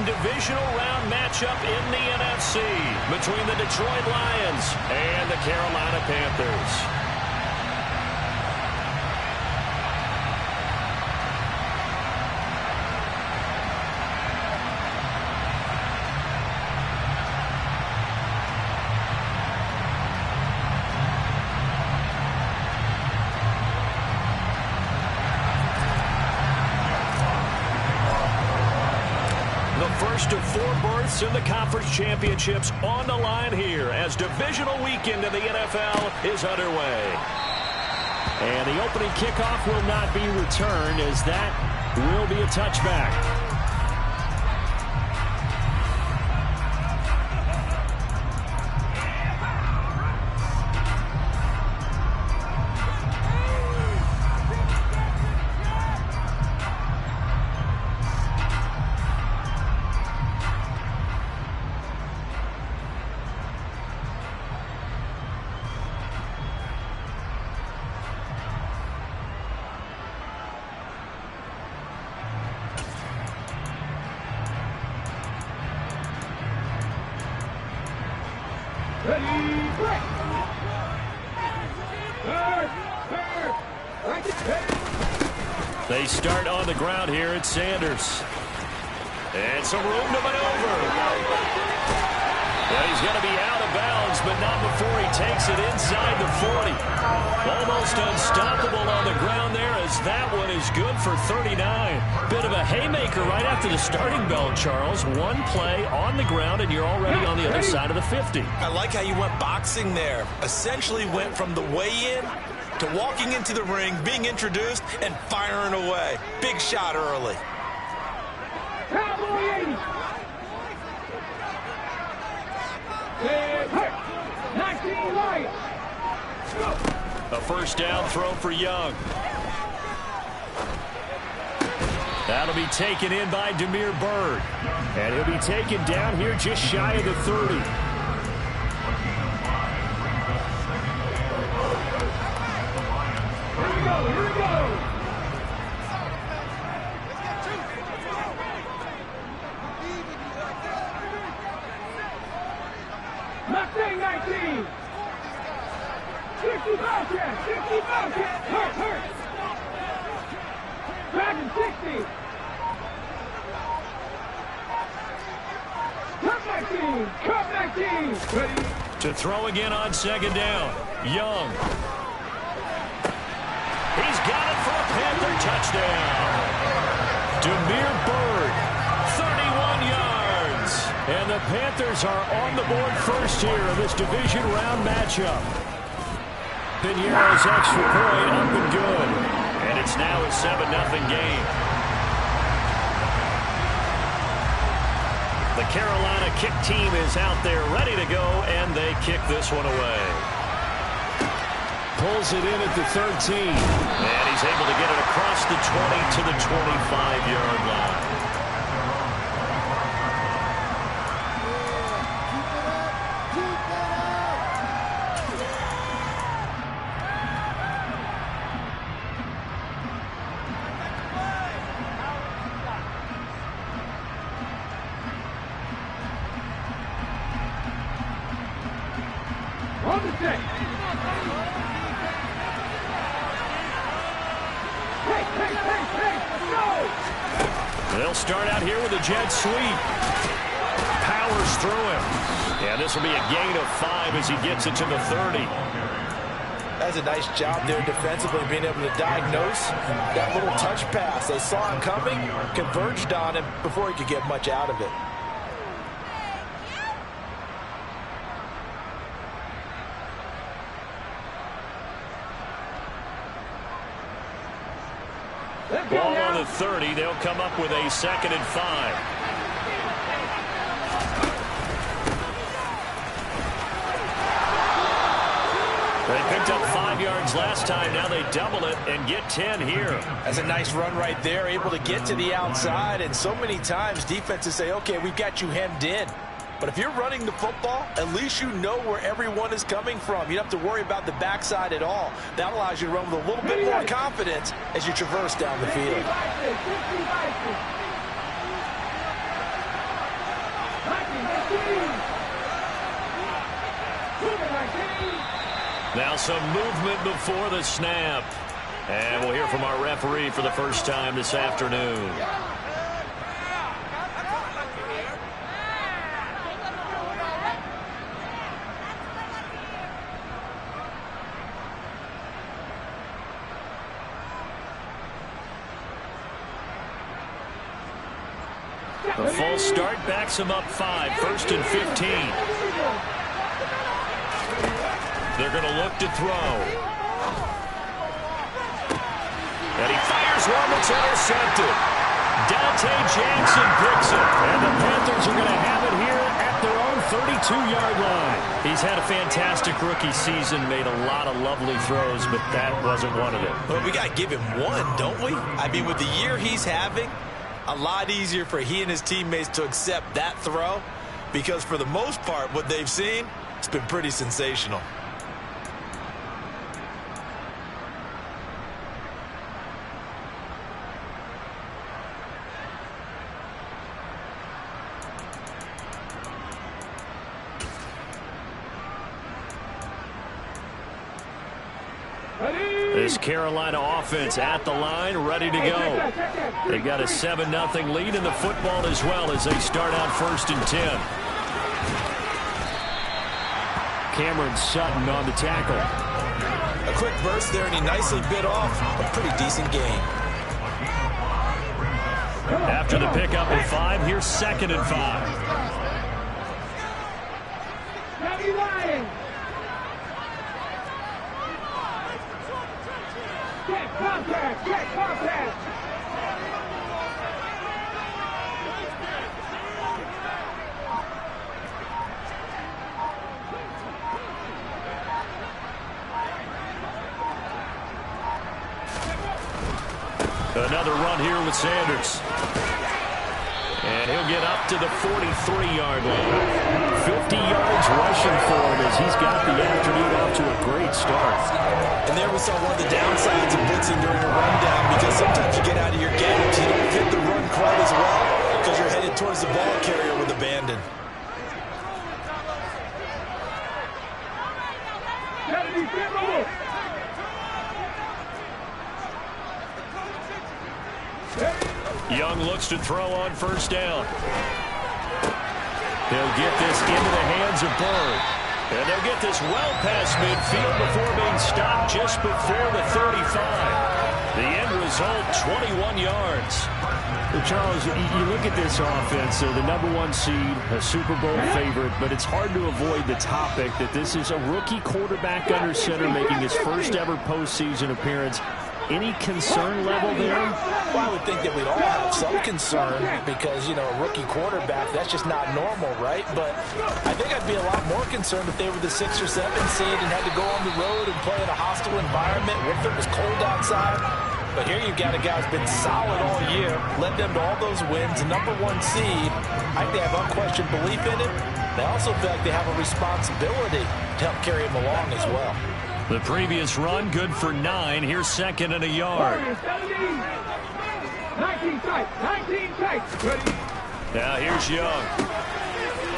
divisional round matchup in the NFC between the Detroit Lions and the Carolina Panthers. First of 4 berths in the conference championships on the line here as divisional weekend in the NFL is underway. And the opening kickoff will not be returned as that will be a touchback. They start on the ground here at Sanders. And some room to maneuver. Well, he's going to be out of bounds, but not before he takes it inside the 40. Almost unstoppable on the ground there as that one is good for 39. Bit of a haymaker right after the starting bell, Charles. One play on the ground, and you're already on the other side of the 50. I like how you went boxing there. Essentially went from the weigh-in to walking into the ring, being introduced, and firing away. Big shot early. Cowboy 19 right. A first down throw for Young. That'll be taken in by Damiere Byrd. And he'll be taken down here just shy of the 30. Here we go. Mustang 19. 60 Bobcat. 60 Bobcat. Hurt. Dragon 60. Cut 19. Ready. To throw again on second down. Young. He's got it for a Panther touchdown. Damiere Byrd, 31 yards. And the Panthers are on the board first here in this division round matchup. Piñeiro's extra point up and good. And it's now a 7-0 game. The Carolina kick team is out there ready to go, and they kick this one away. Pulls it in at the 13. And he's able to get it across the 20 to the 25-yard line. On the set. They'll start out here with a jet sweep. Powers through him. Yeah, this will be a gain of 5 as he gets it to the 30. That's a nice job there defensively, being able to diagnose that little touch pass. They saw him coming, converged on him before he could get much out of it. Ball on the 30. They'll come up with a 2nd and 5. They picked up 5 yards last time. Now they double it and get 10 here. That's a nice run right there, able to get to the outside. And so many times defenses say, okay, we've got you hemmed in. But if you're running the football, at least you know where everyone is coming from. You don't have to worry about the backside at all. That allows you to run with a little bit more confidence as you traverse down the field. Now some movement before the snap. And we'll hear from our referee for the first time this afternoon. A false start backs him up 5, 1st and 15. They're going to look to throw. And he fires one that's intercepted. Dante Jackson picks it. And the Panthers are going to have it here at their own 32-yard line. He's had a fantastic rookie season, made a lot of lovely throws, but that wasn't one of them. Well, we got to give him one, don't we? I mean, with the year he's having, a lot easier for he and his teammates to accept that throw, because for the most part, what they've seen, it's been pretty sensational. This Carolina offense at the line, ready to go. They've got a 7-0 lead in the football as well as they start out 1st and 10. Cameron Sutton on the tackle. A quick burst there, and he nicely bit off a pretty decent gain. After the pickup of 5, here's 2nd and 5. Contact! Get contact! Another run here with Sanders. And he'll get up to the 43-yard line. 50 yards rushing for him as he's got the afternoon off to a great start. And there we saw one of the downsides of blitzing during a rundown, because sometimes you get out of your games. You don't hit the run quite as well because you're headed towards the ball carrier with abandon. Young looks to throw on 1st down. They'll get this into the hands of Bird. And they'll get this well past midfield before being stopped just before the 35. The end result, 21 yards. Well, Charles, you look at this offense, they're the #1 seed, a Super Bowl favorite, but it's hard to avoid the topic that this is a rookie quarterback under center making his first ever postseason appearance. Any concern level there? Well, I would think that we'd all have some concern because, you know, a rookie quarterback, that's just not normal, right? But I think I'd be a lot more concerned if they were the 6 or 7 seed and had to go on the road and play in a hostile environment. What if it was cold outside? But here you've got a guy who's been solid all year, led them to all those wins, #1 seed. I think they have unquestioned belief in it. They also feel like they have a responsibility to help carry him along as well. The previous run, good for 9. Here's 2nd and a yard. 19 tight, 19 tight. Ready? Now here's Young.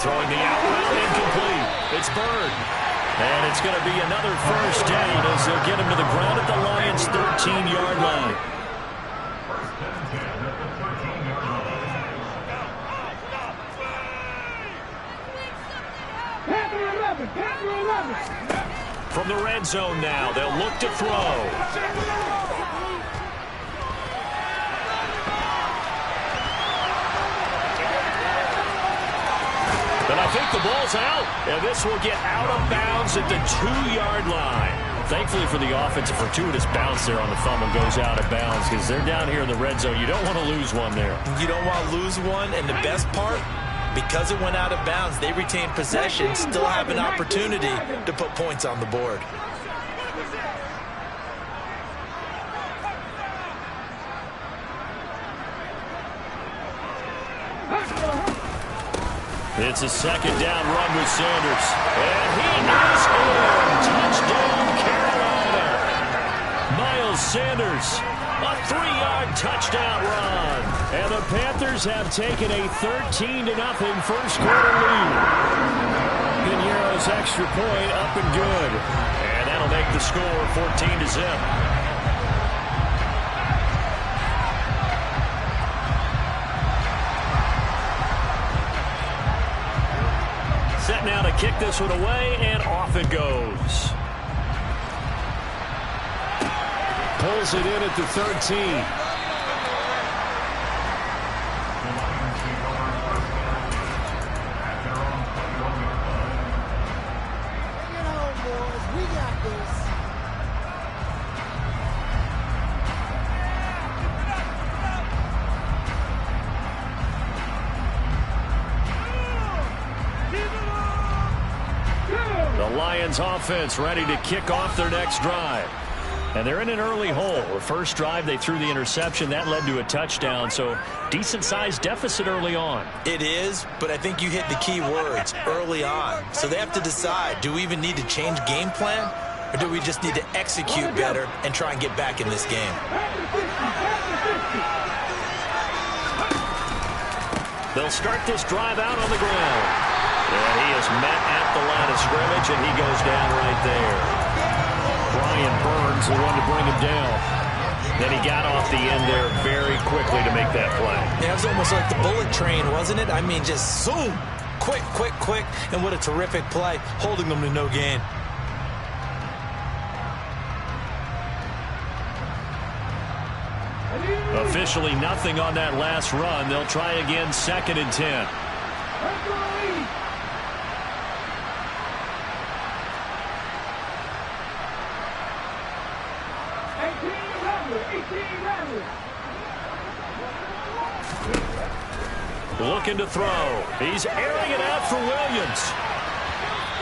Throwing the out route, incomplete. It's Bird. And it's going to be another 1st down as they'll get him to the ground at the Lions' 13-yard line. Panther 11, Panther 11. From the red zone now, they'll look to throw. But I think the ball's out, and this will get out of bounds at the 2-yard line. Thankfully for the offense, a fortuitous bounce there on the fumble goes out of bounds because they're down here in the red zone. You don't want to lose one there. You don't want to lose one, and the best part, because it went out of bounds, they retain possession, still have an opportunity to put points on the board. It's a 2nd down run with Sanders. And he is in. Touchdown, Carolina. Miles Sanders, a 3-yard touchdown run. And the Panthers have taken a 13-0 first quarter lead. Piñeiro's extra point up and good. And that'll make the score 14-0. Set now to kick this one away, and off it goes. Pulls it in at the 13. The Lions offense ready to kick off their next drive. And they're in an early hole. The first drive, they threw the interception. That led to a touchdown, so decent-sized deficit early on. It is, but I think you hit the key words, early on. So they have to decide, do we even need to change game plan, or do we just need to execute better and try and get back in this game? They'll start this drive out on the ground. And he is met at the line of scrimmage, and he goes down right there. Brian Burns, the one to bring him down. Then he got off the end there very quickly to make that play. Yeah, it was almost like the bullet train, wasn't it? I mean, just zoom. Quick, quick, quick. And what a terrific play, holding them to no gain. Officially nothing on that last run. They'll try again, 2nd and 10. Looking to throw. He's airing it out for Williams.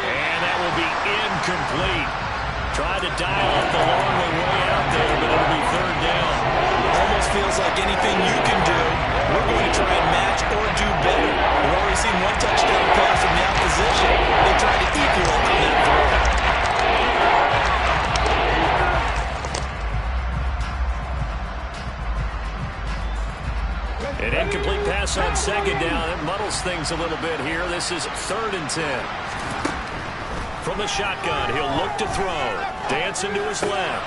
And that will be incomplete. Tried to dial up the long way out there, but it'll be 3rd down. Almost feels like anything you can do, we're going to try and match or do better. We've already seen one touchdown pass from the opposition. They try to equal it on that throw. An incomplete pass on 2nd down. It muddles things a little bit here. This is 3rd and 10. From the shotgun, he'll look to throw. Dancing to his left.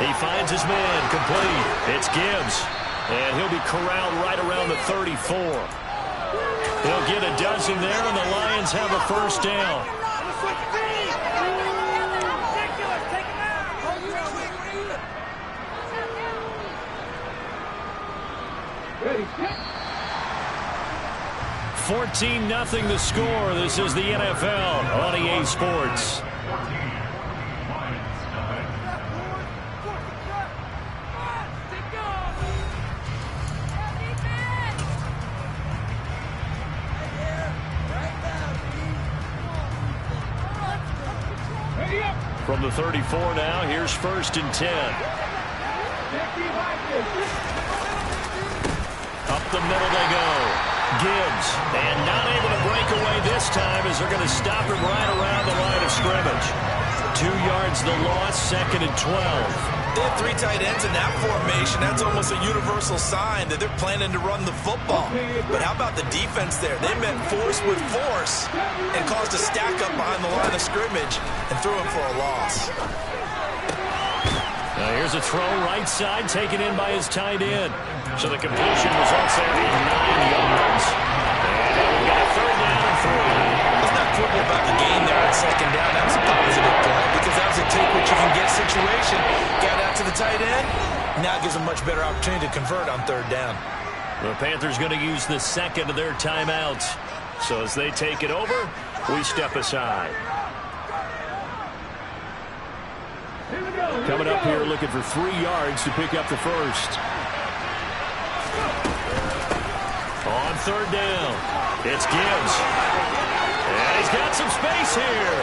He finds his man complete. It's Gibbs. And he'll be corralled right around the 34. He'll get a dozen there, and the Lions have a 1st down. Ready, set. 14-0 the score. This is the NFL on EA Sports. From the 34 now, here's 1st and 10. Up the middle they go. Gibbs, and not able to break away this time as they're going to stop him right around the line of scrimmage. 2 yards the loss, 2nd and 12. They have 3 tight ends in that formation. That's almost a universal sign that they're planning to run the football. But how about the defense there? They met force with force and caused a stack up behind the line of scrimmage and threw him for a loss. Now here's a throw right side taken in by his tight end. So the completion results there in 9 yards. And we got a 3rd down and 3. Let's not quibble about the gain there on 2nd down. That was a positive play because that was a take what you can get situation. Got out to the tight end. Now gives them much better opportunity to convert on 3rd down. The Panthers going to use the 2nd of their timeouts. So as they take it over, we step aside. Coming up here looking for 3 yards to pick up the 1st. On 3rd down, it's Gibbs. And he's got some space here.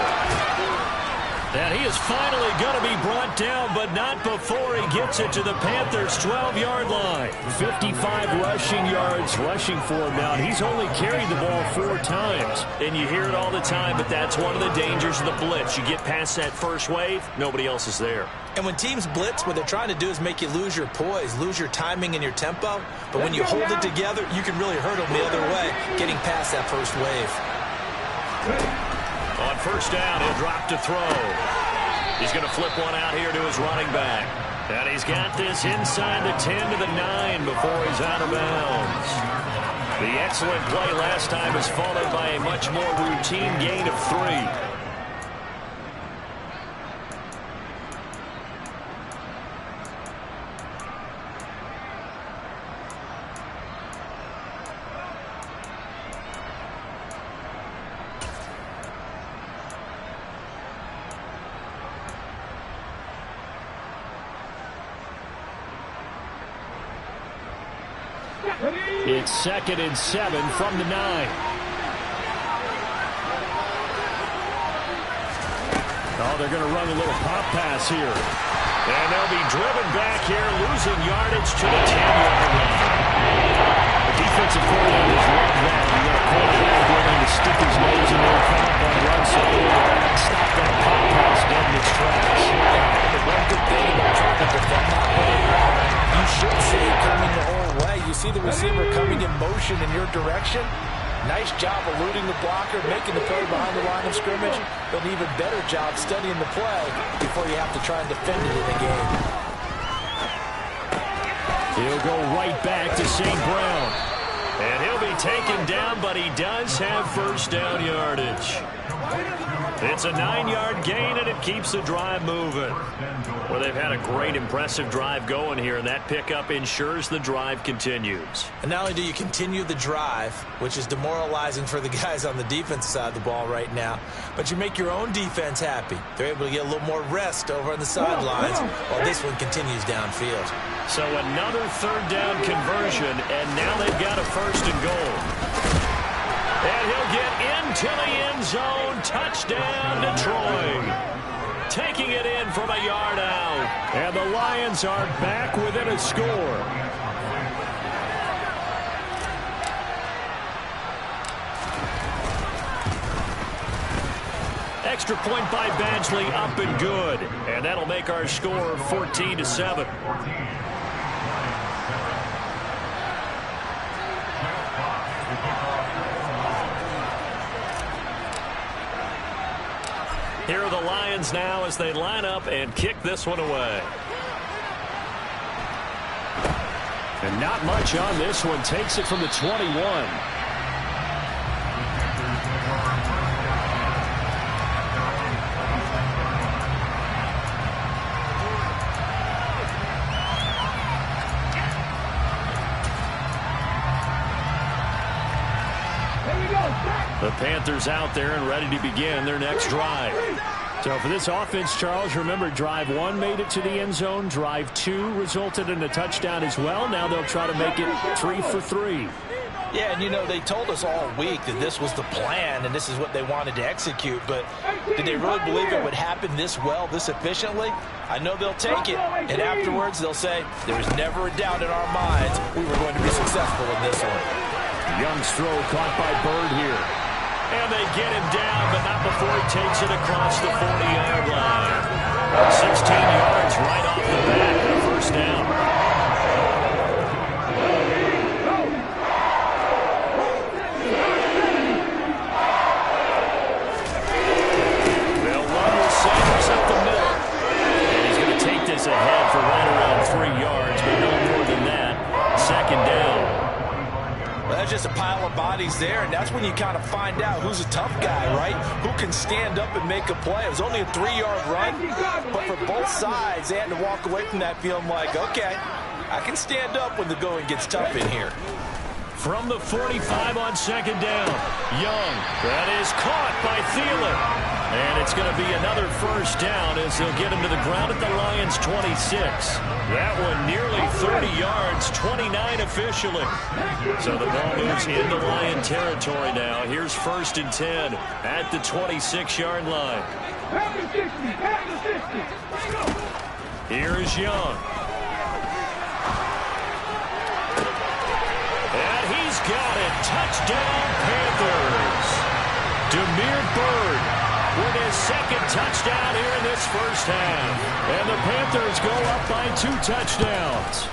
And he is finally going to be brought down, but not before he gets it to the Panthers' 12-yard line. 55 rushing yards rushing for him now. He's only carried the ball 4 times. And you hear it all the time, but that's one of the dangers of the blitz. You get past that first wave, nobody else is there. And when teams blitz, what they're trying to do is make you lose your poise, lose your timing and your tempo. But when you hold it together, you can really hurt them the other way, getting past that first wave. On first down, he'll drop to throw. He's going to flip one out here to his running back. And he's got this inside the 10 to the 9 before he's out of bounds. The excellent play last time is followed by a much more routine gain of 3. It's 2nd and 7 from the 9. Oh, they're going to run a little pop pass here. And they'll be driven back here, losing yardage to the 10-yard line. The defensive coordinators love that. You got a quarterback willing to stick his nose in there, come up on run support, and stop that pop pass dead in its tracks. The one good thing about trying to defend that way, you should see it coming the whole way. You see the receiver coming in motion in your direction. Nice job eluding the blocker, making the play behind the line of scrimmage, but an even better job studying the play before you have to try and defend it in a game. He'll go right back to St. Brown. And he'll be taken down, but he does have first down yardage. It's a 9-yard gain, and it keeps the drive moving. Well, they've had a great, impressive drive going here, and that pickup ensures the drive continues. And not only do you continue the drive, which is demoralizing for the guys on the defensive side of the ball right now, but you make your own defense happy. They're able to get a little more rest over on the sidelines while this one continues downfield. So another 3rd down conversion, and now they've got a 1st and goal. And he'll get into the end zone. Touchdown, Detroit. Taking it in from a yard out. And the Lions are back within a score. Extra point by Badgley, up and good. And that'll make our score 14-7. Here are the Lions now as they line up and kick this one away. And not much on this one. Takes it from the 21. The Panthers out there and ready to begin their next drive. So for this offense, Charles, remember drive 1 made it to the end zone. Drive 2 resulted in a touchdown as well. Now they'll try to make it 3 for 3. Yeah, and you know, they told us all week that this was the plan and this is what they wanted to execute, but did they really believe it would happen this well, this efficiently? I know they'll take it, and afterwards they'll say, there was never a doubt in our minds we were going to be successful in this one. Young's throw caught by Bird here. And they get him down, but not before he takes it across the 40-yard line. 16 yards right off the bat and a first down. They'll run with Sanders up the middle. And he's going to take this ahead for right around 3 yards, but no more than that. 2nd down. Well, that's just a pile of bodies there, and that's when you kind of find out who's a tough guy, right? Who can stand up and make a play. It was only a 3-yard run, but for both sides, they had to walk away from that feeling like, okay, I can stand up when the going gets tough in here. From the 45 on second down. Young. That is caught by Thielen. And it's going to be another first down as they'll get him to the ground at the Lions' 26. That one nearly 30 yards, 29 officially. So the ball moves into Lion territory now. Here's 1st and 10 at the 26-yard line. Here is Young. And he's got it. Touchdown, Panthers. Demir Byrd with his 2nd touchdown here in this first half. And the Panthers go up by 2 touchdowns.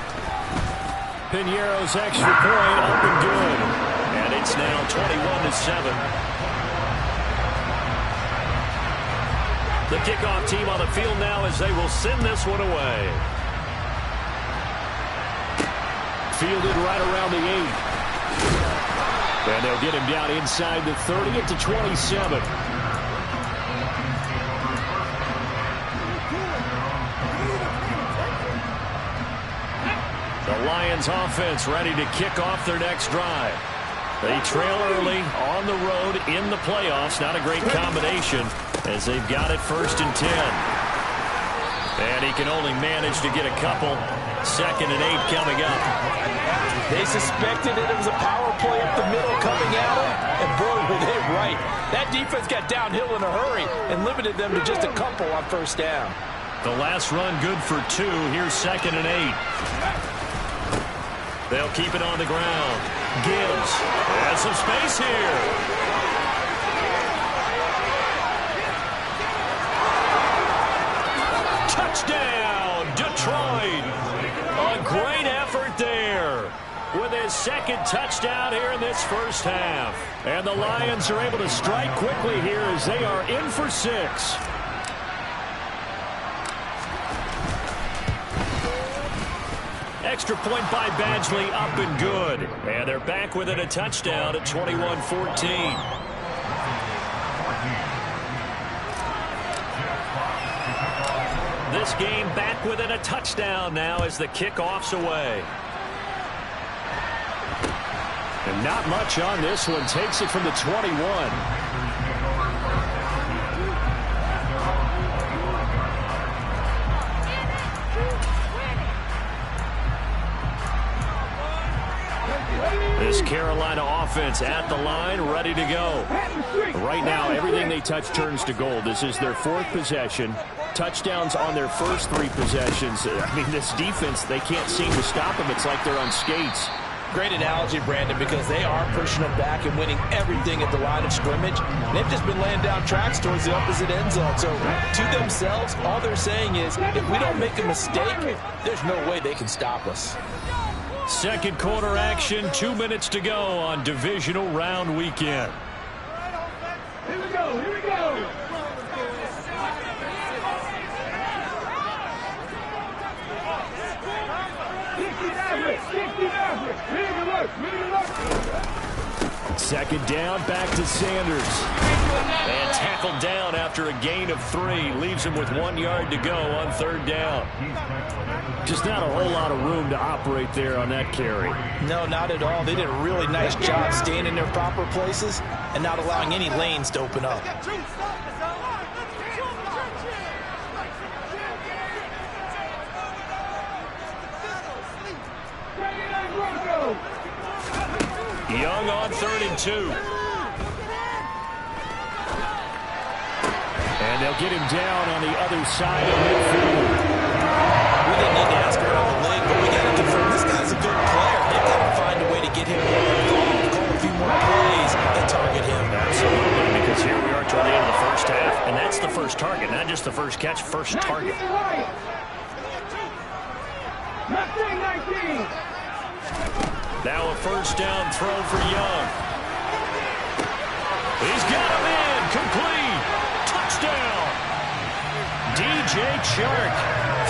Piñeiro's extra point up and good. And it's now 21-7. The kickoff team on the field now as they will send this one away. Fielded right around the 8. And they'll get him down inside the 30 at the 27. The Lions offense ready to kick off their next drive. They trail early on the road in the playoffs. Not a great combination as they've got it 1st and 10. And he can only manage to get a couple. 2nd and 8 coming up. They suspected it was a power play up the middle coming at them, and boy, were they right. That defense got downhill in a hurry and limited them to just a couple on 1st down. The last run good for 2. Here's 2nd and 8. They'll keep it on the ground. Gibbs has some space here. Touchdown, Detroit. A great effort there with his 2nd touchdown here in this first half. And the Lions are able to strike quickly here as they are in for 6. Extra point by Badgley up and good. And they're back within a touchdown at 21-14. This game back within a touchdown now as the kickoff's away. And not much on this one. Takes it from the 21. This Carolina offense at the line, ready to go. Right now, everything they touch turns to gold. This is their 4th possession. Touchdowns on their first 3 possessions. I mean, this defense, they can't seem to stop them. It's like they're on skates. Great analogy, Brandon, because they are pushing them back and winning everything at the line of scrimmage. They've just been laying down tracks towards the opposite end zone. So to themselves, all they're saying is, if we don't make a mistake, there's no way they can stop us. 2nd quarter action, 2 minutes to go on divisional round weekend. Here we go, here we go. Second down, back to Sanders. And tackled down after a gain of 3. Leaves him with 1 yard to go on 3rd down. Just not a whole lot of room to operate there on that carry. No, not at all. They did a really nice job staying in their proper places and not allowing any lanes to open up. Young on 3rd and 2. And they'll get him down on the other side of midfield. We didn't need to ask around the league, but we got to confirm this guy's a good player. They've got to find a way to get him involved, call a few more plays, and target him. Absolutely, because here we are toward the end of the first half, and that's the first target, not just the first catch, first target. 19. Now a first down throw for Young. He's got him in. Complete. Touchdown. DJ Chark,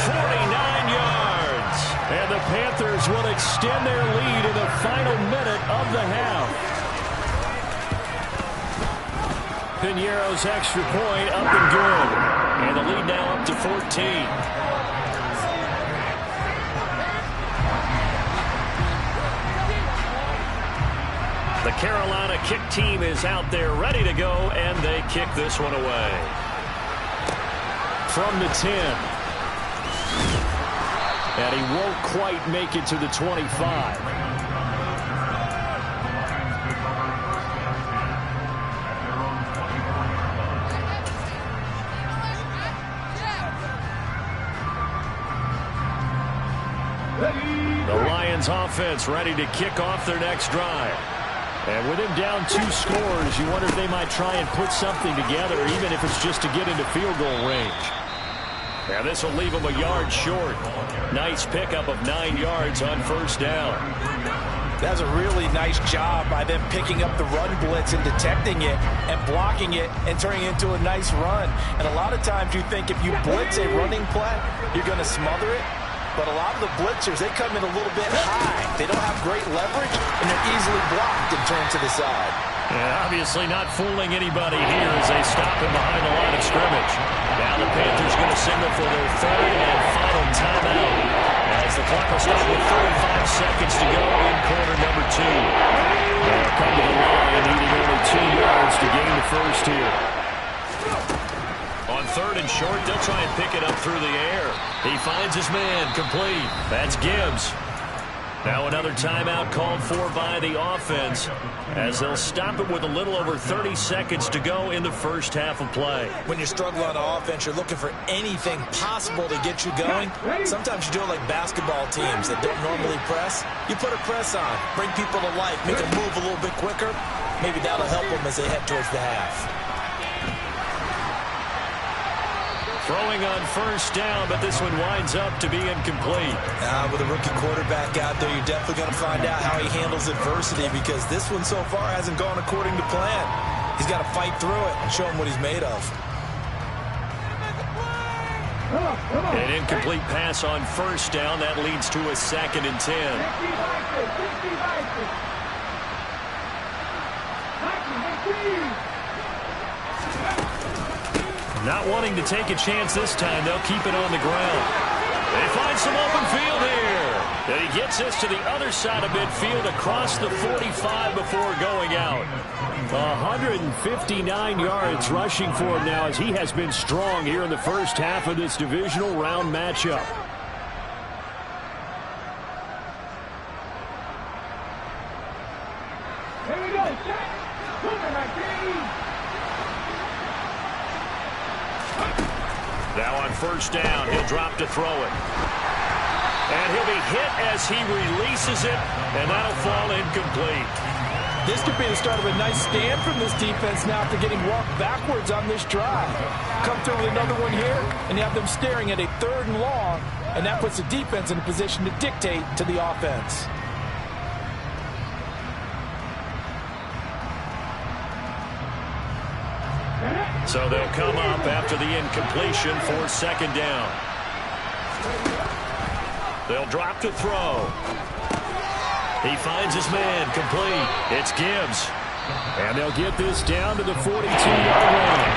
49 yards. And the Panthers will extend their lead in the final minute of the half. Piñeiro's extra point up and good. And the lead now up to 14. The Carolina kick team is out there ready to go, and they kick this one away. From the 10. And he won't quite make it to the 25. The Lions offense ready to kick off their next drive. And with him down 2 scores, you wonder if they might try and put something together, even if it's just to get into field goal range. And this will leave him a yard short. Nice pickup of 9 yards on first down. That's a really nice job by them picking up the run blitz and detecting it and blocking it and turning it into a nice run. And a lot of times you think if you blitz a running play, you're going to smother it. But a lot of the blitzers, they come in a little bit high. They don't have great leverage, and they're easily blocked and turned to the side. Yeah, obviously not fooling anybody here as they stop him behind the line of scrimmage. Now the Panthers going to signal for their 3rd and final timeout as the clock will stop with 35 seconds to go in quarter number 2. They'll come to the line, needing only 2 yards to gain the first here. On 3rd and short, they'll try and pick it up through the air. He finds his man, complete. That's Gibbs. Now another timeout called for by the offense as they'll stop it with a little over 30 seconds to go in the first half of play. When you struggle on offense, you're looking for anything possible to get you going. Sometimes you do it like basketball teams that don't normally press. You put a press on, bring people to life, make them move a little bit quicker. Maybe that'll help them as they head towards the half. Throwing on first down, but this one winds up to be incomplete. With a rookie quarterback out there, you're definitely going to find out how he handles adversity because this one so far hasn't gone according to plan. He's got to fight through it and show him what he's made of. An incomplete pass on first down. That leads to a 2nd and 10. Not wanting to take a chance this time, they'll keep it on the ground. They find some open field here. And he gets this to the other side of midfield across the 45 before going out. 159 yards rushing for him now as he has been strong here in the first half of this divisional round matchup. Here we go. Now on first down, he'll drop to throw it. And he'll be hit as he releases it, and that'll fall incomplete. This could be the start of a nice stand from this defense now after getting walked backwards on this drive. Come through with another one here, and you have them staring at a 3rd and long, and that puts the defense in a position to dictate to the offense. So they'll come up after the incompletion for 2nd down. They'll drop to throw. He finds his man, complete. It's Gibbs. And they'll get this down to the 42-yard line.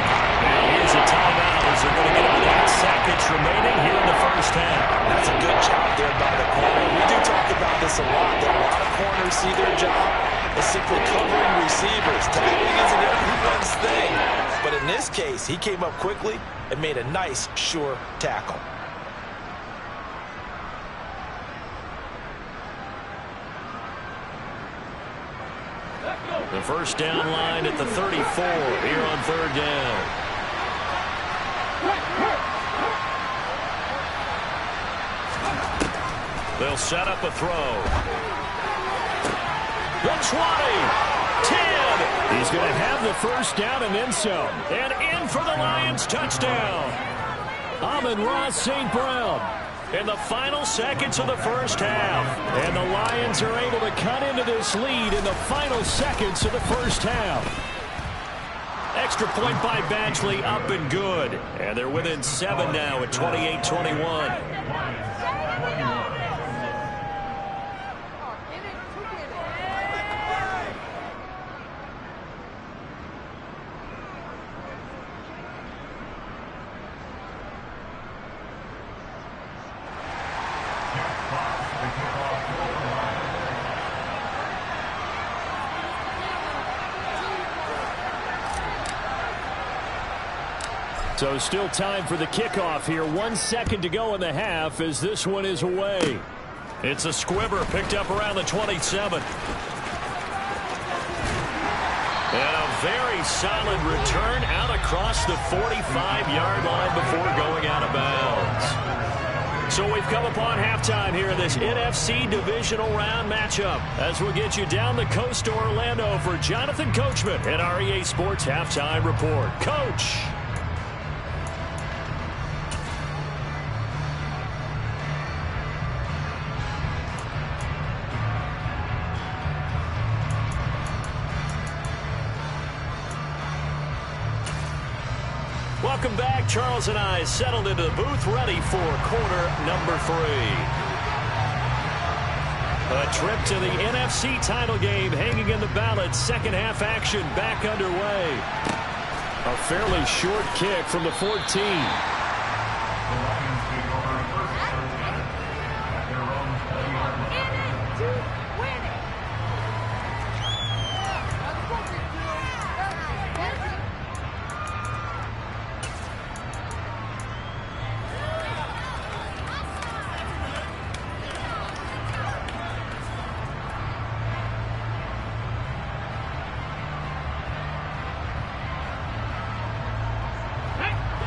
Now here's a timeout as they're going to get about 8 seconds remaining here in the first half. That's a good job there by the corner. We do talk about this a lot, that a lot of corners see their job as simply covering receivers. Tackling isn't everyone's thing. But in this case, he came up quickly and made a nice, sure tackle. The first down line at the 34 here on 3rd down. They'll set up a throw. The 20, 10. He's going to have the first down and then some. And in for the Lions touchdown. Amon-Ra St. Brown. In the final seconds of the first half. And the Lions are able to cut into this lead in the final seconds of the first half. Extra point by Badgley, up and good. And they're within 7 now at 28-21. So still time for the kickoff here. 1 second to go in the half as this one is away. It's a squibber picked up around the 27. And a very solid return out across the 45-yard line before going out of bounds. So we've come upon halftime here in this NFC divisional round matchup as we'll get you down the coast to Orlando for Jonathan Coachman and our EA Sports Halftime Report. Coach. Welcome back. Charles and I settled into the booth ready for quarter number 3. A trip to the NFC title game hanging in the balance. Second half action back underway. A fairly short kick from the 14.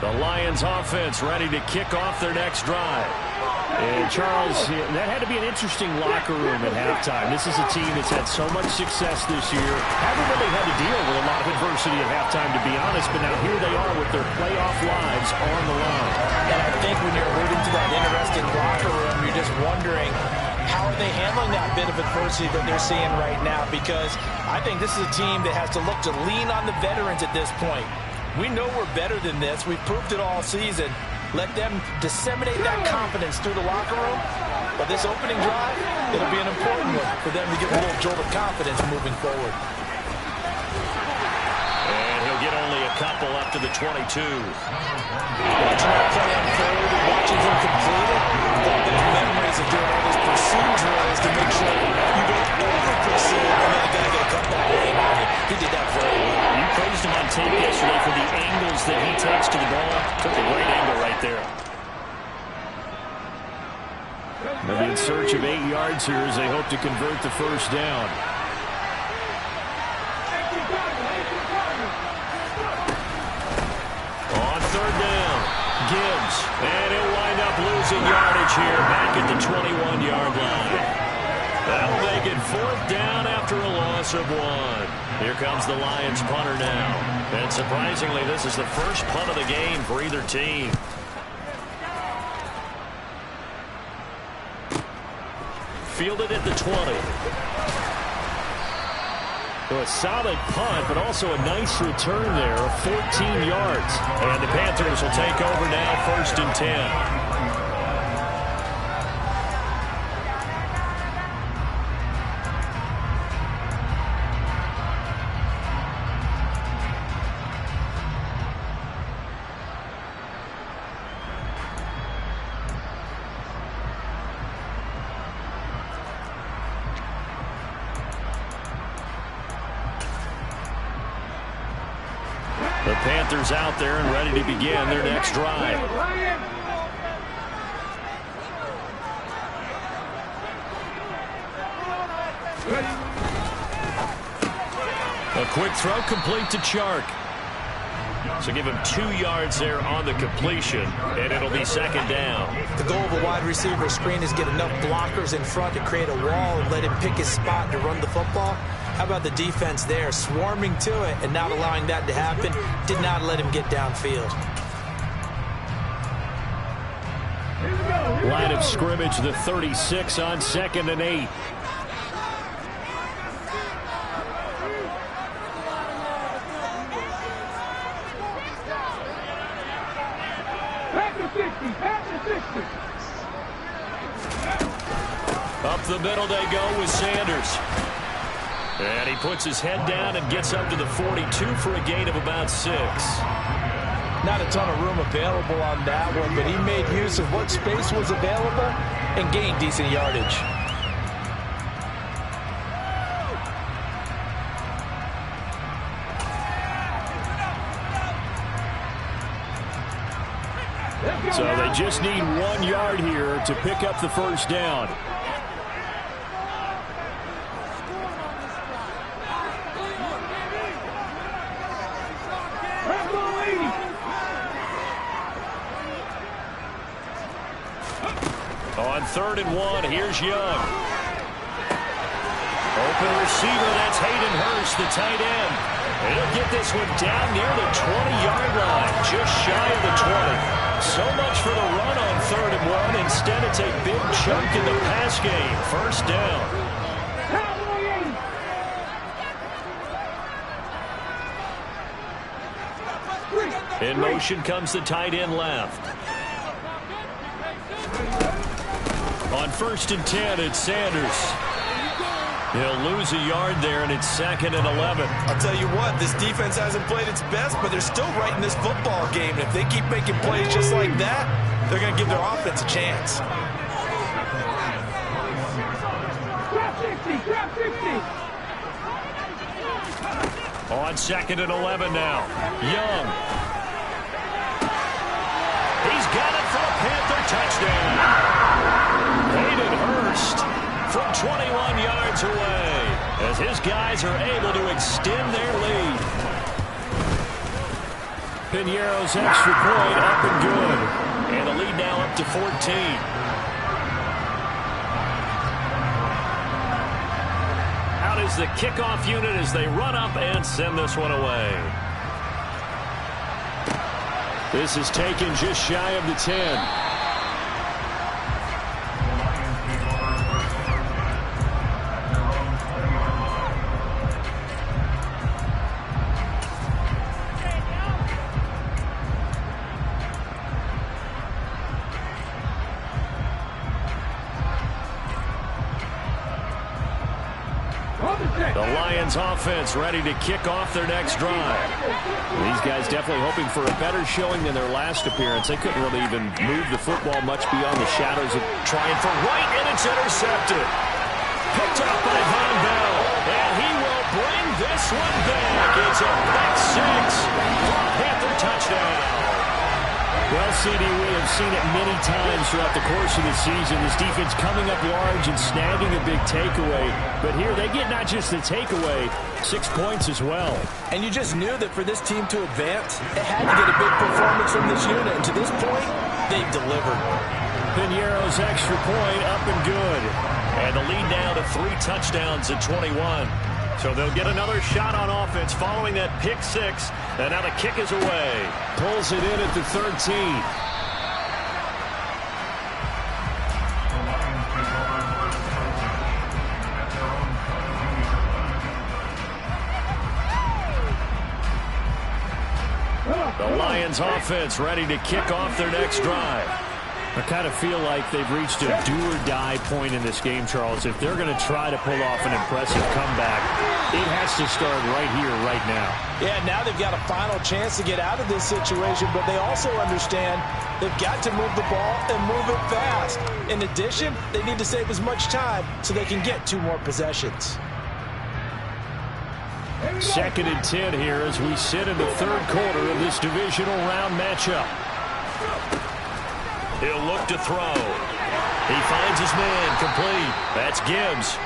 The Lions offense ready to kick off their next drive. And Charles, that had to be an interesting locker room at halftime. This is a team that's had so much success this year. Haven't really had to deal with a lot of adversity at halftime, to be honest, but now here they are with their playoff lives on the line. And I think when you're alluding to that interesting locker room, you're just wondering, how are they handling that bit of adversity that they're seeing right now? Because I think this is a team that has to look to lean on the veterans at this point. We know we're better than this. We've proved it all season. Let them disseminate that confidence through the locker room. But this opening drive, it'll be an important one for them to give a little jolt of confidence moving forward. And he'll get only a couple up to the 22. Watching that play unfold, watching him complete it, those memories of doing all those pursuit drills to make sure you don't over-pursue and then the guy get a comeback game on you. He did that very well. You praised him on tape yesterday for the angles that he takes to the ball. Took a great angle right there. They'll be in search of 8 yards here as they hope to convert the first down. On third down, Gibbs. And he'll wind up losing yardage here back at the 21-yard line. That'll make it fourth down after a loss of 1. Here comes the Lions punter now. And surprisingly, this is the first punt of the game for either team. Fielded at the 20. So a solid punt, but also a nice return there of 14 yards. And the Panthers will take over now, 1st and 10. The Panthers out there and ready to begin their next drive. A quick throw complete to Chark. So give him 2 yards there on the completion, and it'll be 2nd down. The goal of a wide receiver screen is get enough blockers in front to create a wall and let him pick his spot to run the football. How about the defense there, swarming to it and not allowing that to happen? Did not let him get downfield. Line of scrimmage, the 36 on 2nd and 8. Up the middle they go with Sanders. And he puts his head down and gets up to the 42 for a gain of about 6. Not a ton of room available on that one, but he made use of what space was available and gained decent yardage. So they just need 1 yard here to pick up the first down. On 3rd and 1, here's Young. Open receiver, that's Hayden Hurst, the tight end. He'll get this one down near the 20-yard line, just shy of the 20. So much for the run on 3rd and 1. Instead, it's a big chunk in the pass game. First down. In motion comes the tight end left. On 1st and 10, it's Sanders. He'll lose a yard there, and it's 2nd and 11. I'll tell you what, this defense hasn't played its best, but they're still right in this football game. And if they keep making plays just like that, they're going to give their offense a chance. On 2nd and 11 now. Young. He's got it for a Panther touchdown. Hayden Hurst from 21 yards away as his guys are able to extend their lead. Piñeiro's extra point up and good. And the lead now up to 14. Out is the kickoff unit as they run up and send this one away. This is taken just shy of the 10. The Lions offense ready to kick off their next drive. These guys definitely hoping for a better showing than their last appearance. They couldn't really even move the football much beyond the shadows of trying for White, and it's intercepted. Picked up by Von Bell, and he will bring this one back. It's a back 6 for a Panther touchdown. Well, CD, we have seen it many times throughout the course of the season. This defense coming up large and snagging a big takeaway. But here they get not just the takeaway, 6 points as well. And you just knew that for this team to advance, it had to get a big performance from this unit. And to this point, they've delivered. Piñeiro's extra point up and good. And the lead now to 3 touchdowns at 21. So they'll get another shot on offense following that pick 6. And now the kick is away. Pulls it in at the 13. The Lions offense ready to kick off their next drive. I kind of feel like they've reached a do-or-die point in this game, Charles. If they're going to try to pull off an impressive comeback, it has to start right here, right now. Yeah, now they've got a final chance to get out of this situation, but they also understand they've got to move the ball and move it fast. In addition, they need to save as much time so they can get 2 more possessions. 2nd and 10 here as we sit in the 3rd quarter of this divisional round matchup. He'll look to throw. He finds his man complete. That's Gibbs.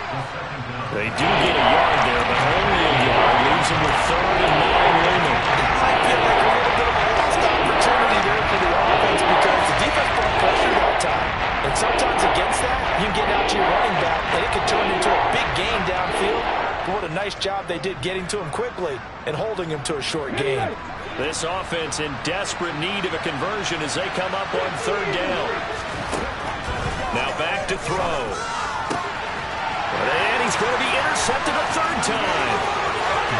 They do get a yard there, but only a yard. Leaves him with 3rd and 9 looming. It might feel like a little bit of a lost opportunity there for the offense because the defense brought pressure that time. And sometimes against that, you can get out to your running back, and it can turn into a big gain downfield. What a nice job they did getting to him quickly and holding him to a short gain. This offense in desperate need of a conversion as they come up on 3rd down. Now back to throw. And he's going to be intercepted a 3rd time.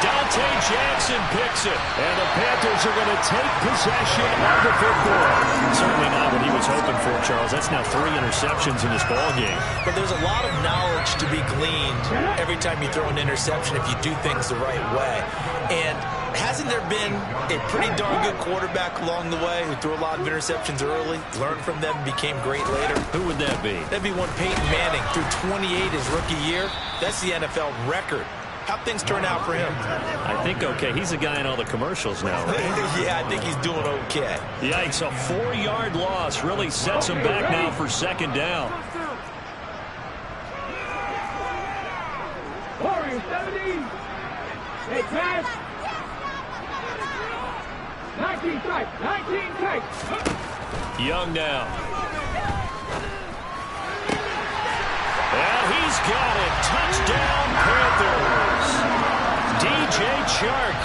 Dante Jackson picks it. And the Panthers are going to take possession of the football. Certainly not what he was hoping for, Charles. That's now 3 interceptions in this ballgame. But there's a lot of knowledge to be gleaned every time you throw an interception if you do things the right way. And hasn't there been a pretty darn good quarterback along the way who threw a lot of interceptions early, learned from them, became great later? Who would that be? That'd be one Peyton Manning. Threw 28 his rookie year. That's the NFL record. How'd things turn out for him? I think okay. He's a guy in all the commercials now, right? Yeah, I think he's doing okay. Yikes, a 4-yard loss really sets him back now for second down. Warriors 17. Hey, pass. 19 strikes. 19 strikes. Young now. And he's got it. Touchdown, Panthers. DJ Chark,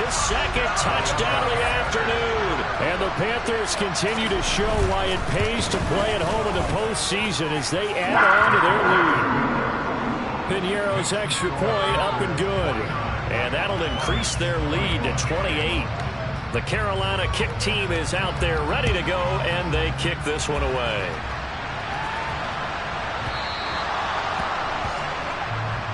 his second touchdown of the afternoon. And the Panthers continue to show why it pays to play at home in the postseason as they add on to their lead. Piñeiro's extra point up and good. And that'll increase their lead to 28. The Carolina kick team is out there ready to go, and they kick this one away.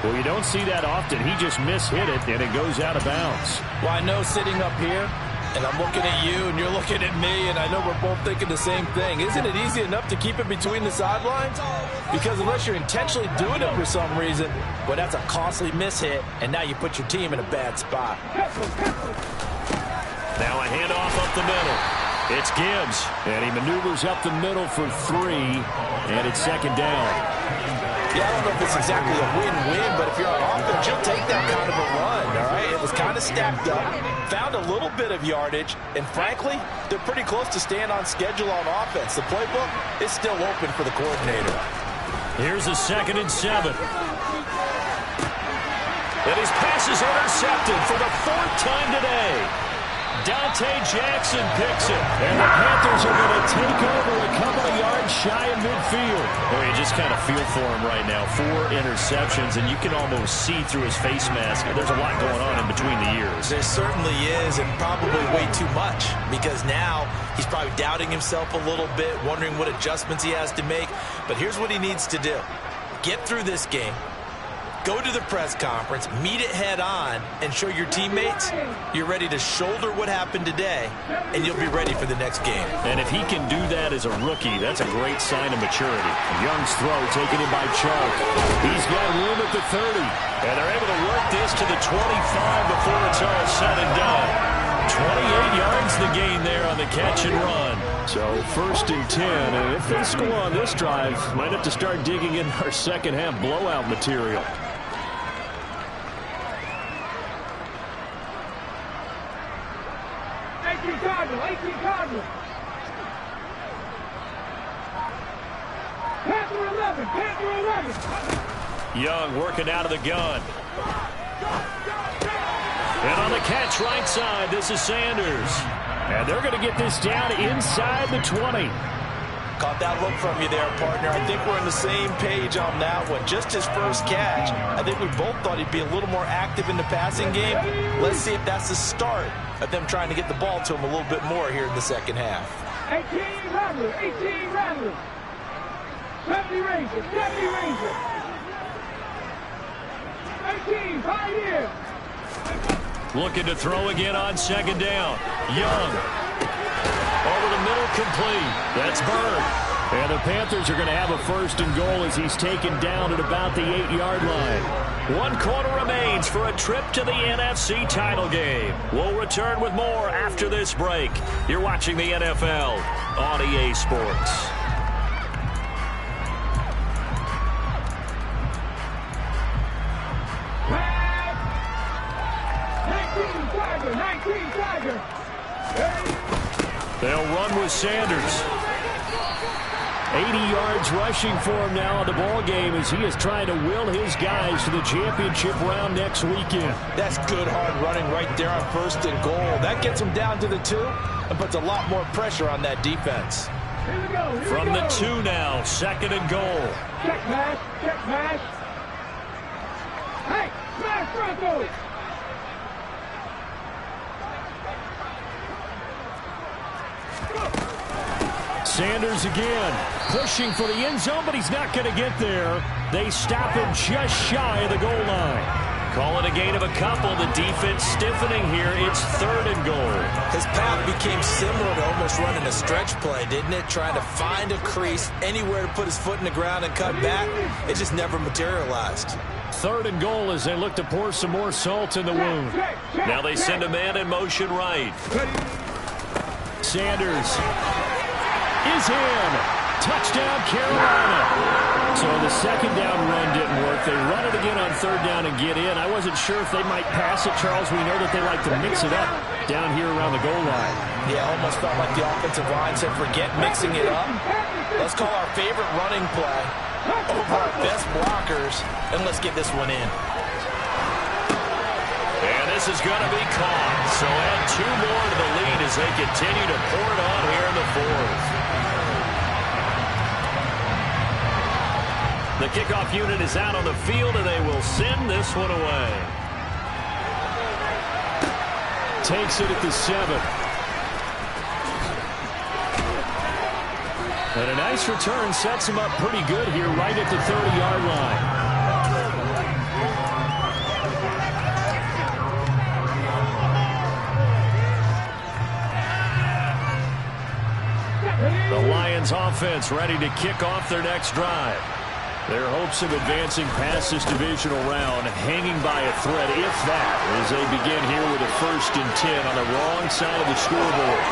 Well, you don't see that often. He just mishit it, and it goes out of bounds. Well, I know sitting up here, and I'm looking at you, and you're looking at me, and I know we're both thinking the same thing. Isn't it easy enough to keep it between the sidelines? Because unless you're intentionally doing it for some reason, well, that's a costly mishit, and now you put your team in a bad spot. Now a handoff up the middle. It's Gibbs, and he maneuvers up the middle for 3, and it's second down. Yeah, I don't know if it's exactly a win-win, but if you're on offense, you'll take that kind of a run, all right? It was kind of stacked up, found a little bit of yardage, and frankly, they're pretty close to staying on schedule on offense. The playbook is still open for the coordinator. Here's a 2nd and 7. And his pass is intercepted for the 4th time today. Dante Jackson picks it, and the Panthers are going to take over a couple of yards shy of midfield. Oh, you just kind of feel for him right now. 4 interceptions, and you can almost see through his face mask. There's a lot going on in between the ears. There certainly is, and probably way too much, because now he's probably doubting himself a little bit, wondering what adjustments he has to make. But here's what he needs to do. Get through this game. Go to the press conference, meet it head on, and show your teammates you're ready to shoulder what happened today, and you'll be ready for the next game. And if he can do that as a rookie, that's a great sign of maturity. Young's throw taken in by Chark. He's got room at the 30, and they're able to work this to the 25 before it's all said and done. 28 yards the gain there on the catch and run. So 1st and 10, and if they score on this drive, might have to start digging in our second half blowout material. 18 Cardinal, 18 Cardinal. Panther 11, Panther 11. Young working out of the gun. And on the catch right side, this is Sanders. And they're going to get this down inside the 20. Caught that look from you there, partner. I think we're on the same page on that one. Just his first catch. I think we both thought he'd be a little more active in the passing game. Let's see if that's the start of them trying to get the ball to him a little bit more here in the second half. 18 Rattler, 18 Rattler. 70 Ranger, 70 Ranger. 18, Pioneer. Looking to throw again on second down. Young. Over the middle, complete. That's Bird. And the Panthers are going to have a 1st and goal as he's taken down at about the 8-yard line. 1 quarter remains for a trip to the NFC title game. We'll return with more after this break. You're watching the NFL on EA Sports. They'll run with Sanders. 80 yards rushing for him now in the ball game as he is trying to will his guys to the championship round next weekend. That's good hard running right there on 1st and goal. That gets him down to the 2 and puts a lot more pressure on that defense. Here we go. From the 2 now, 2nd and goal. Check pass, check pass. Hey, smash Franco. Sanders again, pushing for the end zone, but he's not going to get there. They stop him just shy of the goal line. Call it a gain of a couple. The defense stiffening here. It's 3rd and goal. His path became similar to almost running a stretch play, didn't it? Trying to find a crease, anywhere to put his foot in the ground and cut back. It just never materialized. 3rd and goal as they look to pour some more salt in the wound. Now they send a man in motion right. Sanders is in. Touchdown, Carolina. So the 2nd down run didn't work. They run it again on 3rd down and get in. I wasn't sure if they might pass it, Charles. We know that they like to mix it up down here around the goal line. Yeah, almost felt like the offensive line said, forget mixing it up. Let's call our favorite running play over our best blockers, and let's get this one in. And this is going to be caught. So add 2 more to the lead as they continue to pour it on here in the 4th. The kickoff unit is out on the field, and they will send this one away. Takes it at the 7. And a nice return sets him up pretty good here right at the 30-yard line. The Lions offense ready to kick off their next drive. Their hopes of advancing past this divisional round hanging by a thread, if that, as they begin here with a 1st and 10 on the wrong side of the scoreboard.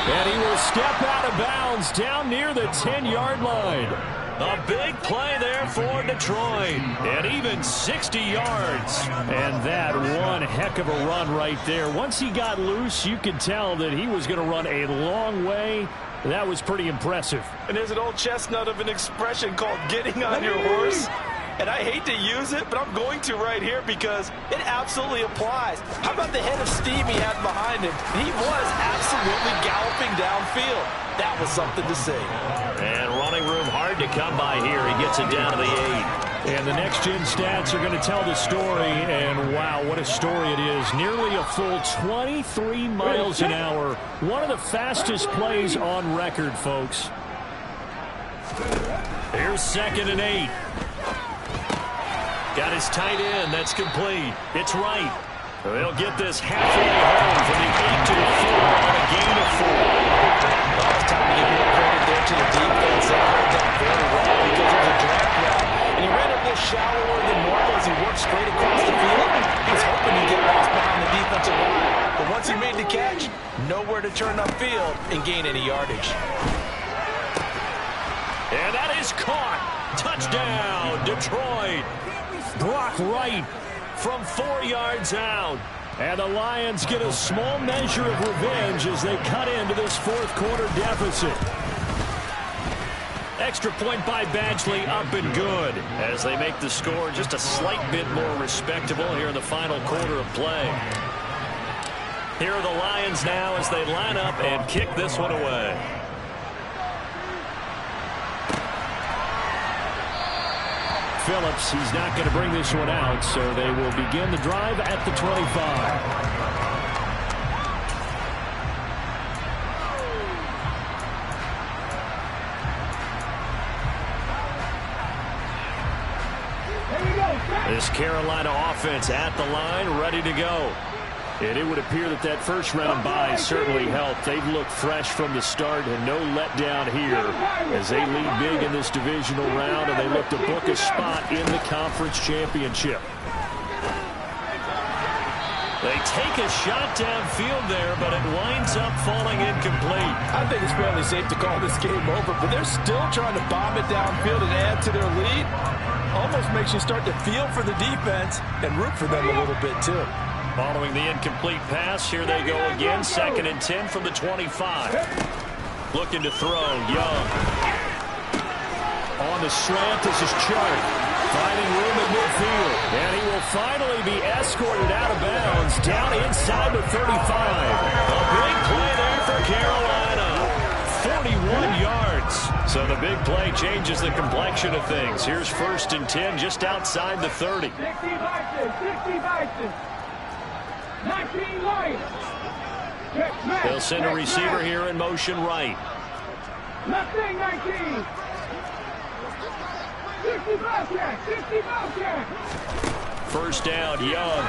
And he will step out of bounds down near the 10-yard line. A big play there for Detroit. And even 60 yards. And that one heck of a run right there. Once he got loose, you could tell that he was going to run a long way. That was pretty impressive. And there's an old chestnut of an expression called getting on your horse. And I hate to use it, but I'm going to right here because it absolutely applies. How about the head of steam he had behind him? He was absolutely galloping downfield. That was something to see. And running room hard to come by here. He gets it down to the 8. And the next-gen stats are going to tell the story. And, wow, what a story it is. Nearly a full 23 miles an hour. One of the fastest plays on record, folks. Here's 2nd and 8. Got his tight end. That's complete. It's right. They'll get this halfway home from the 8 to the 4 on a gain of 4. Well, it's time to give more credit there to the defense. They held that very well because it was a drag route. And he ran a little shallower than normal as he worked straight across the field. He was hoping he'd get lost behind the defensive line. But once he made the catch, nowhere to turn upfield and gain any yardage. And that is caught. Touchdown, Detroit. Brock Wright from 4 yards out. And the Lions get a small measure of revenge as they cut into this 4th quarter deficit. Extra point by Badgley, up and good, as they make the score just a slight bit more respectable here in the final quarter of play. Here are the Lions now as they line up and kick this one away. Phillips, he's not going to bring this one out, so they will begin the drive at the 25. This Carolina offense at the line, ready to go. And it would appear that that first round bye certainly helped. They've looked fresh from the start and no letdown here as they lead big in this divisional round and they look to book a spot in the conference championship. They take a shot downfield there, but it winds up falling incomplete. I think it's fairly safe to call this game over, but they're still trying to bomb it downfield and add to their lead. Almost makes you start to feel for the defense and root for them a little bit too. Following the incomplete pass, here they go again. 2nd and 10 from the 25. Looking to throw, Young. On the slant, this is Chark. Finding room at midfield. And he will finally be escorted out of bounds down inside the 35. A big play there for Carolina. 41 yards. So the big play changes the complexion of things. Here's 1st and 10 just outside the 30. 60 Bison. 19 Lions. They'll send a receiver here in motion right. Nothing 19. 60 Bobcat. 60 Bobcat. First down, Young.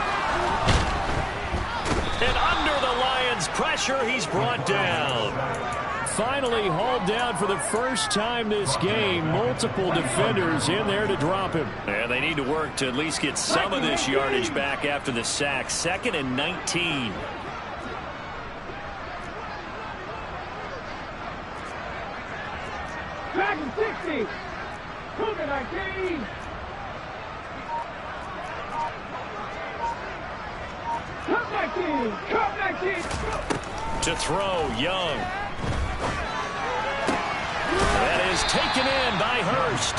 And under the Lions' pressure, he's brought down. finally hauled down for the first time this game. Multiple defenders in there to drop him. And they need to work to at least get some of this yardage back after the sack. 2nd and 19. Back and 60. Cougar 19. Cup 19. Cup 19. To throw, Young. That is taken in by Hurst.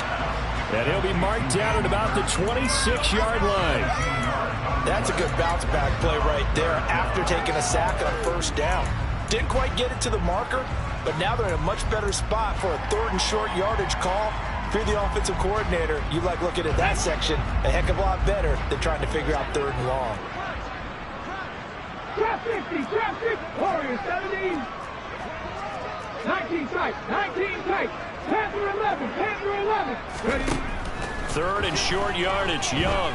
And he'll be marked down at about the 26-yard line. That's a good bounce-back play right there after taking a sack on first down. Didn't quite get it to the marker, but now they're in a much better spot for a 3rd and short yardage call. If you're the offensive coordinator, you like looking at that section a heck of a lot better than trying to figure out 3rd and long. Trap 50. Trap 50. Warriors 17. 19 tight. 19 tight. Panther 11. Panther 11. Ready. 3rd and short yardage, Young.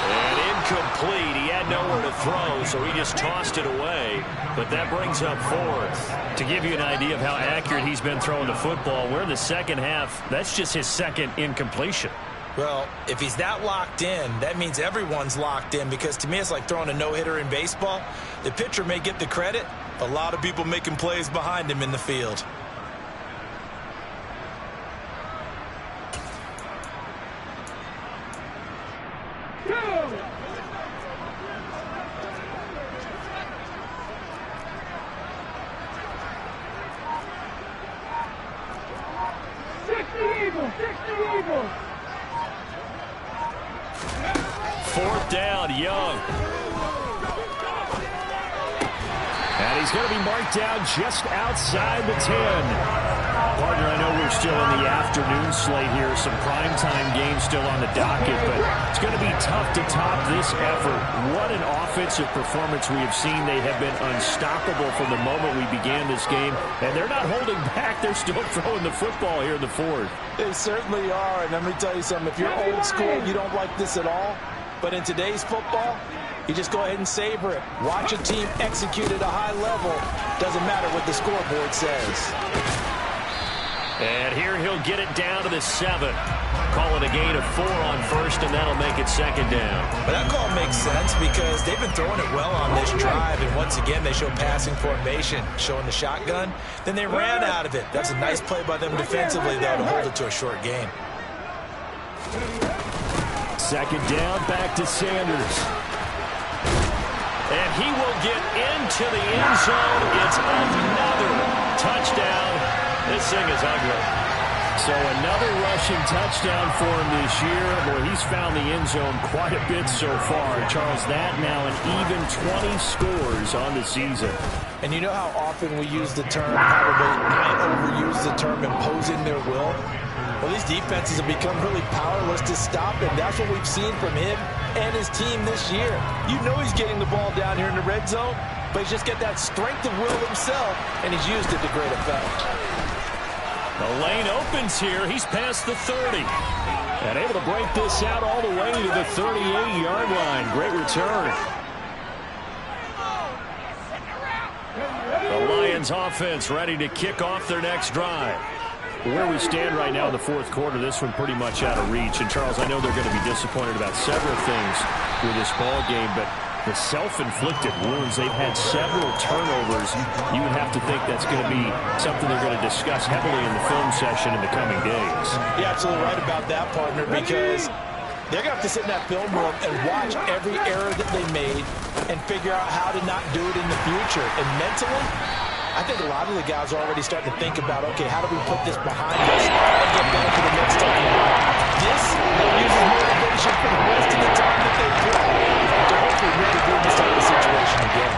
And incomplete. He had nowhere to throw, so he just tossed it away. But that brings up 4th. To give you an idea of how accurate he's been throwing the football, we're in the second half. That's just his 2nd incompletion. Well, if he's that locked in, that means everyone's locked in, because to me it's like throwing a no-hitter in baseball. The pitcher may get the credit, a lot of people making plays behind him in the field. Go. Eagles. 60 Eagles. 4th down, Young. And he's going to be marked down just outside the 10. Partner, I know we're still in the afternoon slate here. Some primetime games still on the docket, but it's going to be tough to top this effort. What an offensive performance we have seen. They have been unstoppable from the moment we began this game, and they're not holding back. They're still throwing the football here in the 4th. They certainly are, and let me tell you something. If you're old school, you don't like this at all. But in today's football, you just go ahead and savor it. Watch a team execute at a high level. Doesn't matter what the scoreboard says. And here he'll get it down to the 7. Call it a gain of 4 on 1st, and that'll make it 2nd down. But that call makes sense because they've been throwing it well on this drive, and once again they show passing formation, showing the shotgun. Then they ran out of it. That's a nice play by them defensively, though, to hold it to a short gain. 2nd down, back to Sanders. And he will get into the end zone. It's another touchdown. This thing is ugly. So another rushing touchdown for him this year. Boy, he's found the end zone quite a bit so far. Charles, that now an even 20 scores on the season. And you know how often we use the term, probably I overuse the term imposing their will? Well, these defenses have become really powerless to stop him. That's what we've seen from him and his team this year. You know he's getting the ball down here in the red zone, but he's just got that strength of will himself, and he's used it to great effect. The lane opens here. He's past the 30. And able to break this out all the way to the 38-yard line. Great return. The Lions offense ready to kick off their next drive. Where we stand right now in the 4th quarter, this one pretty much out of reach. And, Charles, I know they're going to be disappointed about several things with this ball game, but the self-inflicted wounds, they've had several turnovers. You would have to think that's going to be something they're going to discuss heavily in the film session in the coming days. You're absolutely right about that, partner, because they're going to have to sit in that film room and watch every error that they made and figure out how to not do it in the future. And mentally, I think a lot of the guys are already starting to think about, okay, how do we put this behind us and get better for the next time? This will use as motivation for the rest of the time that they play to hopefully never be in this type of situation again.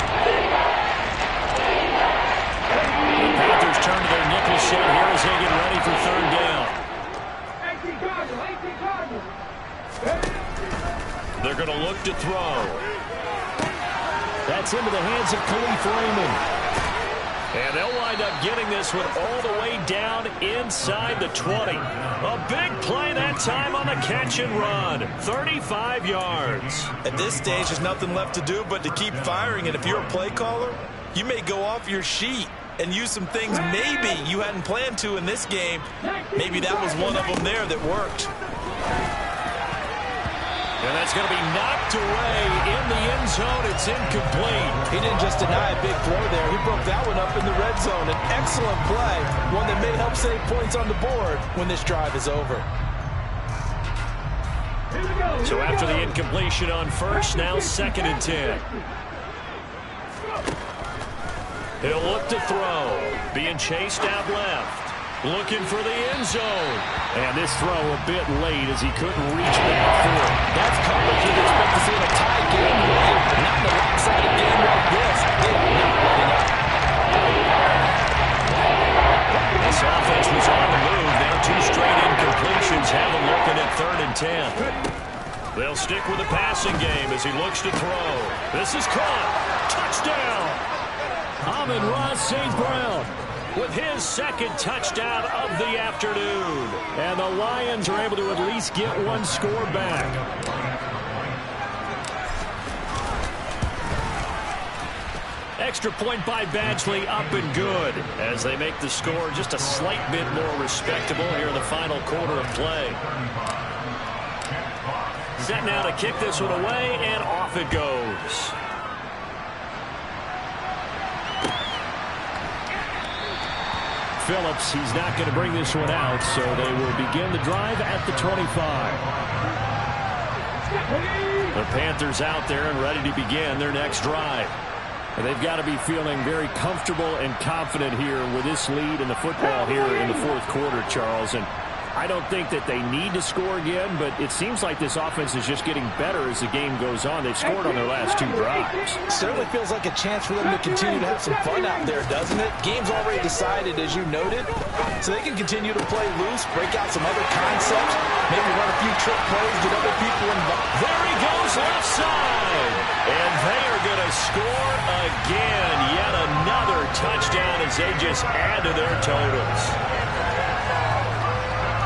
The Panthers turn to their nickel set here as they get ready for 3rd down. 18 Cardinals. 18 Cardinals. They're going to look to throw. That's into the hands of Khalif Raymond. And they'll wind up getting this one all the way down inside the 20. A big play that time on the catch and run. 35 yards. At this stage, there's nothing left to do but to keep firing. And if you're a play caller, you may go off your sheet and use some things maybe you hadn't planned to in this game. Maybe that was one of them there that worked. And that's going to be knocked away in the end zone. It's incomplete. He didn't just deny a big throw there. He broke that one up in the red zone. An excellent play, one that may help save points on the board when this drive is over. So after the incompletion on first, now 2nd and 10. He'll look to throw. Being chased out left. Looking for the end zone. And this throw a bit late as he couldn't reach back for it. That's coverage you'd expect to see in a tie game, right? Not in a lopsided game like this. They are not letting up. This offense was on the move. Now 2 straight incompletions have them looking at 3rd and 10. They'll stick with the passing game as he looks to throw. This is caught. Touchdown. Amon-Ra St. Brown with his 2nd touchdown of the afternoon. And the Lions are able to at least get one score back. Extra point by Badgley, up and good, as they make the score just a slight bit more respectable here in the final quarter of play. Set now to kick this one away, and off it goes. Phillips, he's not going to bring this one out, so they will begin the drive at the 25. The Panthers out there and ready to begin their next drive. And they've got to be feeling very comfortable and confident here with this lead in the football here in the 4th quarter, Charles. And I don't think that they need to score again, but it seems like this offense is just getting better as the game goes on. They've scored on their last 2 drives. Certainly feels like a chance for them to continue to have some fun out there, doesn't it? Game's already decided, as you noted, so they can continue to play loose, break out some other concepts, maybe run a few trick plays, get other people involved. There he goes, left side. And they are going to score again. Yet another touchdown as they just add to their totals.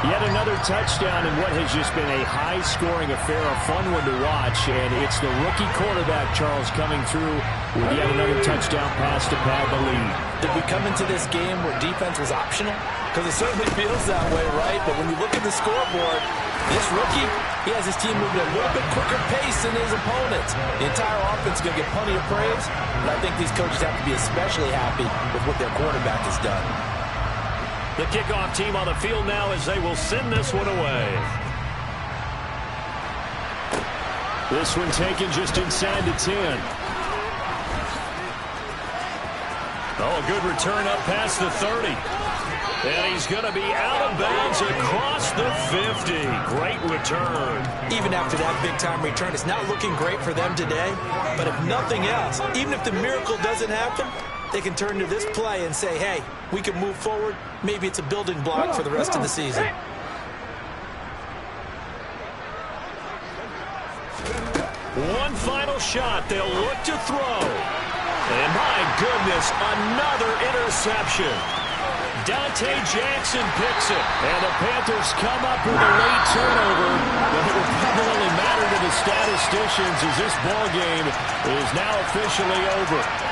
Yet another touchdown in what has just been a high-scoring affair, a fun one to watch, and it's the rookie quarterback, Charles, coming through with yet another touchdown pass to pad the lead. Did we come into this game where defense was optional? Because it certainly feels that way, right? But when you look at the scoreboard, this rookie, he has his team moving at a little bit quicker pace than his opponents. The entire offense is going to get plenty of praise, but I think these coaches have to be especially happy with what their quarterback has done. The kickoff team on the field now as they will send this one away. This one taken just inside the 10. Oh, a good return up past the 30. And he's going to be out of bounds across the 50. Great return. Even after that big-time return, it's not looking great for them today. But if nothing else, even if the miracle doesn't happen, they can turn to this play and say, hey, we can move forward. Maybe it's a building block for the rest of the season. One final shot. They'll look to throw. And my goodness, another interception. Dante Jackson picks it. And the Panthers come up with a late turnover. But it will probably matter to the statisticians as this ball game is now officially over.